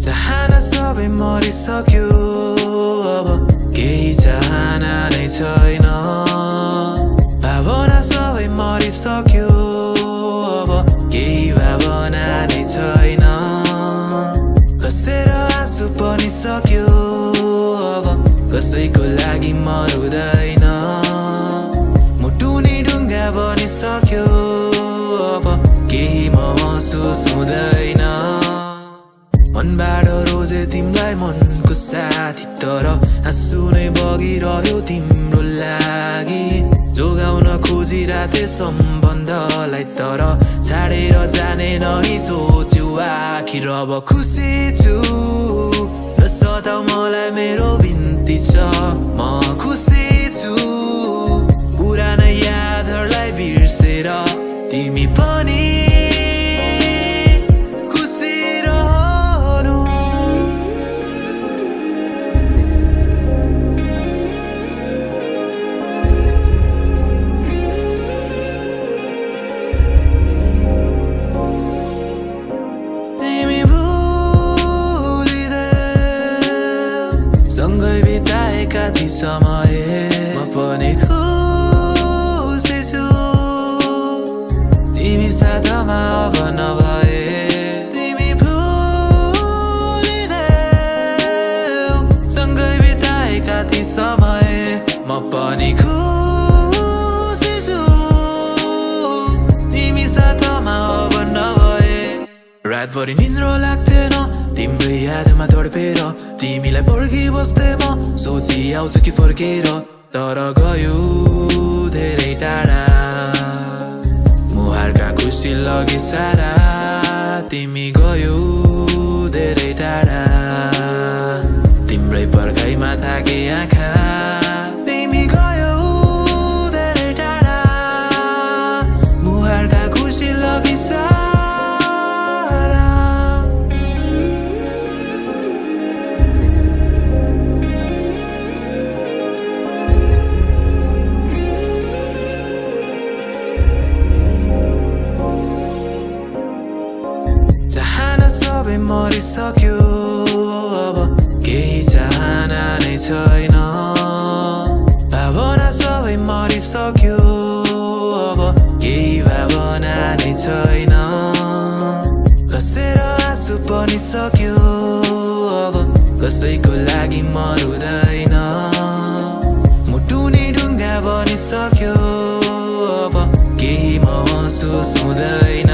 चाहना सबै मरिसक्यो अब केही चाहना नै छैन भावना सबै मरिसक्यो अब केही भावना नै छैन कसेर आँसु पनि सक्यो अब कसैको लागि मरुदैन मुटुनी ढुङ्गा बनिसक्यो अब केही महसुस हुँदैन मनबाट रोजे तिमलाई मनको साथी तर आँसु नै बगिरह्यो तिम्रो लागि जोगाउन खोजिराथे सम्बन्धलाई तर छाडेर जाने नै सोच्यो आखिर अब खुसी छु नसताउ मलाई मेरो बिन्ती छ म खुसी छु पुराना यादहरूलाई बिर्सेर तिमी पनि सँगै बिताएका ती समय म पनि खुसी छु तिमी साथमा अब नभए तिमी भुलिदेऊ सँगै बिताएका ती समय म पनि खुसी छु तिमी साथमा अब नभए रातभरि निन्द्रो लाग्थेन तिम्रो यादमा तडपेर तिमीलाई पर्खी बस्थे म सोची आउँछु कि फर्केर तर गयो धेरै टाढा मुहारका खुसी लगी सारा तिमी गयो धेरै टाढा तिम्रै पर्खाइमा थाके आँखा तिमी गयो धेरै टाढा मुहारका खुसी लगी सारा चाहना सबै मरिसक्यो अब केही चाहना नै छैन भावना सबै मरिसक्यो अब केही भावना नै छैन कसेर आँसु पनि सक्यो अब कसैको लागि मरुदैन मुटुनी ढुङ्गा बनिसक्यो अब केही महसुस हुँदैन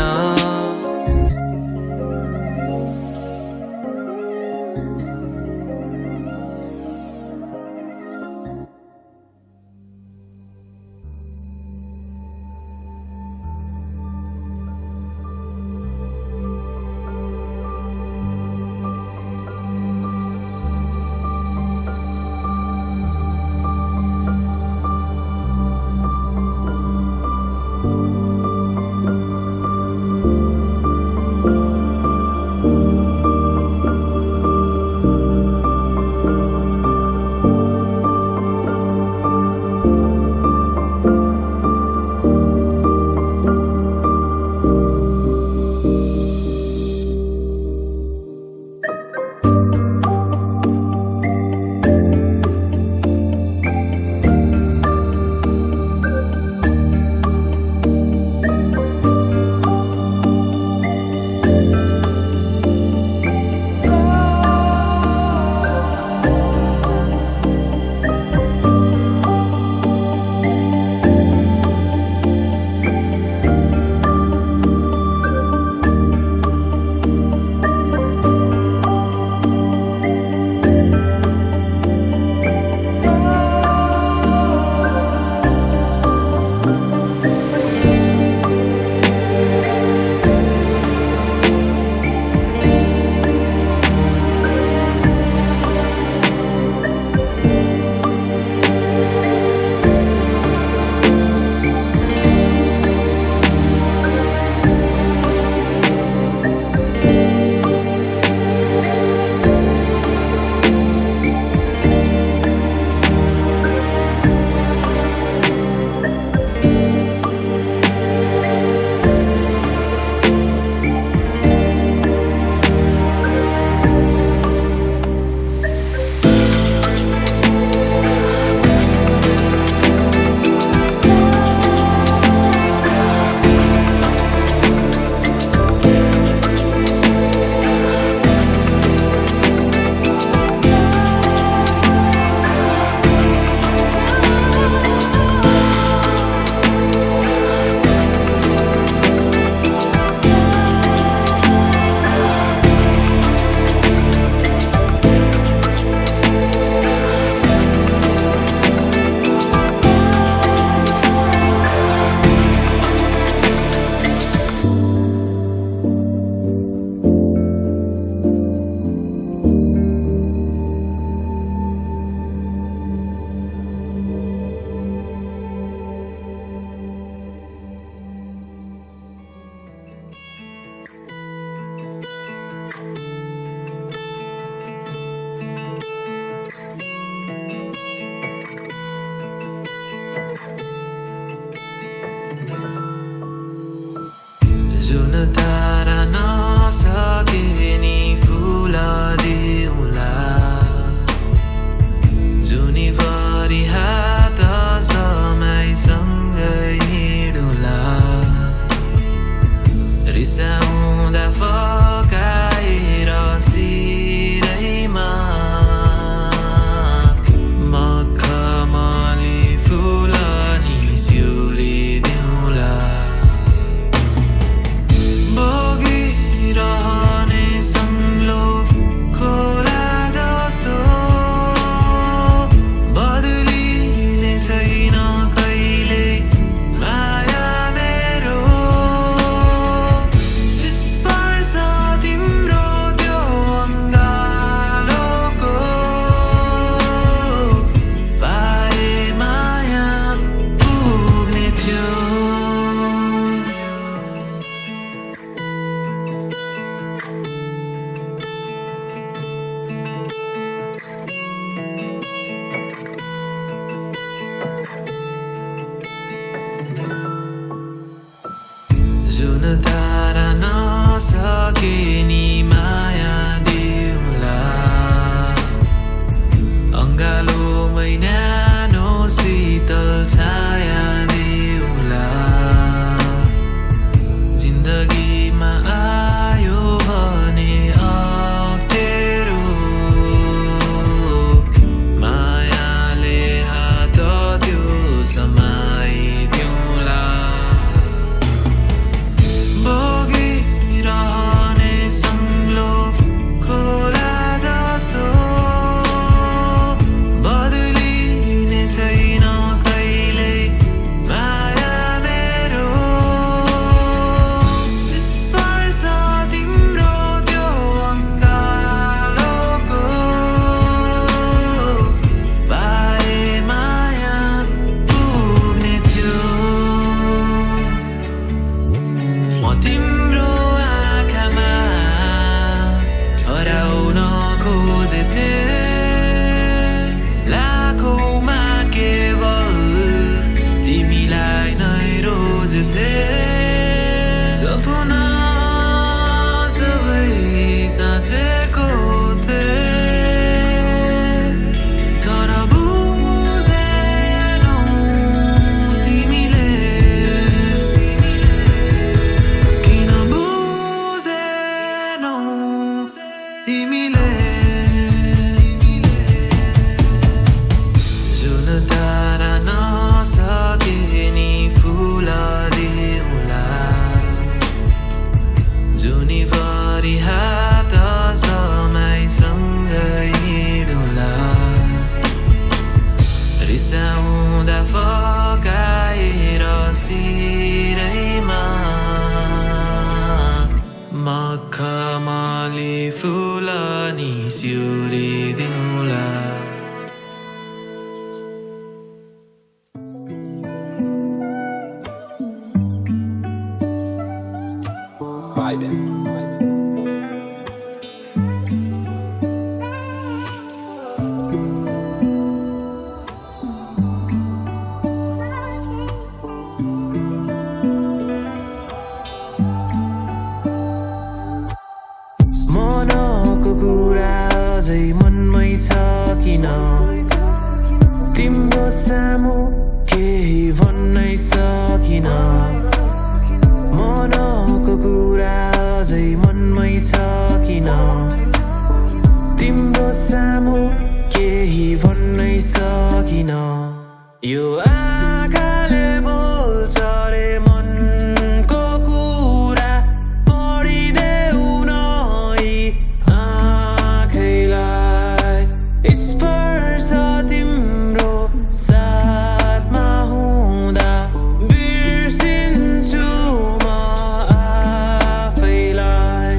जुन तारा नसके नि फुल दिउँला जुनीभरि हात समयसँगै हिँडुला रिसाउँदा फकाएर सिरैमा मखमली फुल नि स्युरिदिउँला बगिरहने सङ्लो खोला जस्तो बदलिने छैन कहिले माया मेरो स्पर्श तिम्रो त्यो अङ्गालोको पाए माया पुग्ने थियो जुन तारा नसके नि माया दिउँला अङ्गालोमै न्यानो शीतल छाया दिउँला जिन्दगीमा आयो भने अप्ठ्यारो मायाले हात त्यो समाइदिउँला बगिरहने सङ्लो खोला जस्तो बदलिने छैन कहिले माया मेरो स्पर्श तिम्रो त्यो अङ्गालोको पाए माया पुग्ने थियो म तिम्रो आँखामा हराउन खोजेथे लाखौँमा केवल तिमीलाई नै रोजेथे सपना सबै साँचेको तर बुझेनौ तिमीले किन बुझेनौ तिमीले जुन तारा नसके नि फुल दिउँला जुनीभरि हात समयसँगै हिँडुला रिसाउँदा फकाएर सिरैमा मखमली फुल नि स्युरिदिउँला मनको कुरा अझै मनमै छ किन तिम्रो सामु केही भन्नै सकिन मनको कुरा अझै मनमै छ किन तिम्रो सामु केही भन्नै सकिन यो आँखाले बोल्छ रे मनको कुरा पढिदेऊ न यी आँखैलाई स्पर्श तिम्रो साथमा हुँदा बिर्सिन्छु म आफैलाई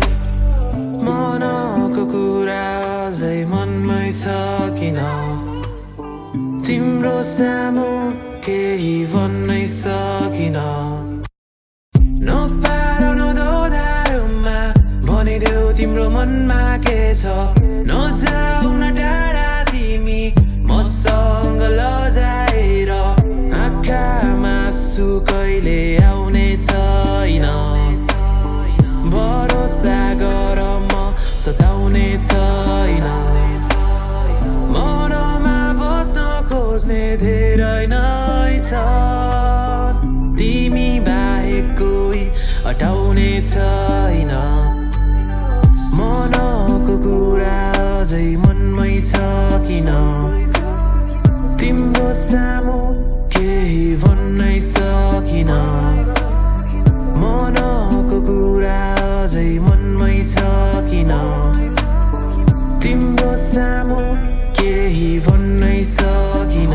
मनको कुरा अझै मनमै छ किन तिम्रो सामु केही भन्नै सकिन नपार नदोधारोमा भनिदेऊ तिम्रो मनमा के छ नजाऊ न टाढा तिमी मसँग लजाएर आँखामा आँसु कहिले आउने छैन सताउने छैन मनमा बस्न खोज्ने धेरै नै छ तिमी बाहेक कोही हटाउने छैन मनको कुरा अझै मनमै छ किन तिम्रो सामु केही भन्नै सकिन मनको कुरा अझै मनमै छ किन तिम्रो सामु केही भन्नै सकिन